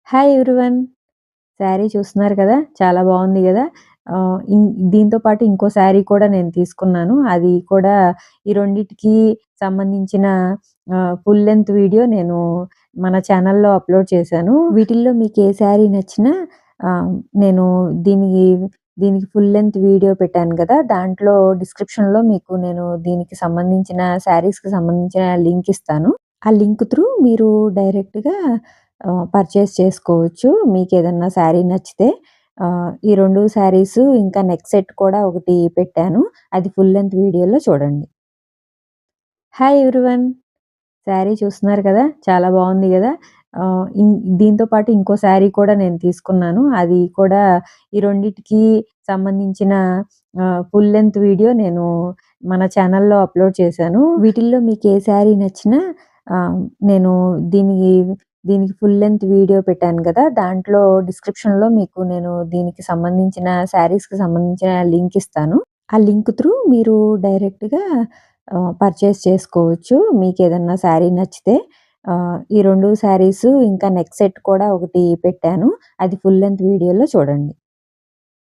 Hi everyone. Sari చూస్తున్నారు కదా! చాలా బావుంది గదా! ఆహ్, ఇన్ దీంతో పాటు ఇంకో శారీ కూడా నేను తీసుకున్నాను. అది కూడా ఈ రెండిటికి సంబంధించిన ఫుల్ లెంత్ వీడియో నేను మన ఛానల్‌లో అప్‌లోడ్ చేశాను. వీటిల్లో మీకు ఏ శారీ నచ్చినా ఆహ్, నేను దీనికి దీనికి ఫుల్ లెంత్ వీడియో పెట్టాను గదా! దాంట్లో డిస్క్రిప్షన్‌లో మీకు నేను దీనికి సంబంధించిన శారీస్‌కి సంబంధించిన లింక్ ఇస్తాను. ఆ లింక్ త్రూ మీరు డైరెక్ట్‌గా పర్చేస్ చేసుకోవచ్చు. మీకేదన్నా శారీ నచ్చితే. ఈ 2 శారీసు ఇంకా నెక్ సెట్ కూడా ఒకటి పెట్టాను. అది ఫుల్ లెంత్ వీడియోలో చూడండి. Hi everyone. శారీ చూస్తున్నారు కదా! చాలా బావుంది గదా! దీంతో పాటు ఇంకో శారీ కూడా నేను తీసుకున్నాను. అది కూడా ఈ రెండిటికి సంబంధించిన ఫుల్ లెంత్ వీడియో నేను మన ఛానల్‌లో అప్‌లోడ్ చేశాను. వీటిల్లో మీకు ఏ శారీ నచ్చినా ఆహ్, నేను దీనికి దీనికి ఫుల్ లెంత్ వీడియో పెట్టాను గదా! దాంట్లో డిస్క్రిప్షన్‌లో మీకు నేను దీనికి సంబంధించిన శారీస్‌కి సంబంధించిన లింక్ ఇస్తాను. ఆ లింక్ త్రూ మీరు డైరెక్ట్‌గా పర్చేస్ చేసుకోవచ్చు. మీకేదన్నా శారీ నచ్చితే. ఈ 2 శారీసు ఇంకా నెక్ సెట్ కూడా ఒకటి పెట్టాను. అది ఫుల్ లెంత్ వీడియోలో చూడండి.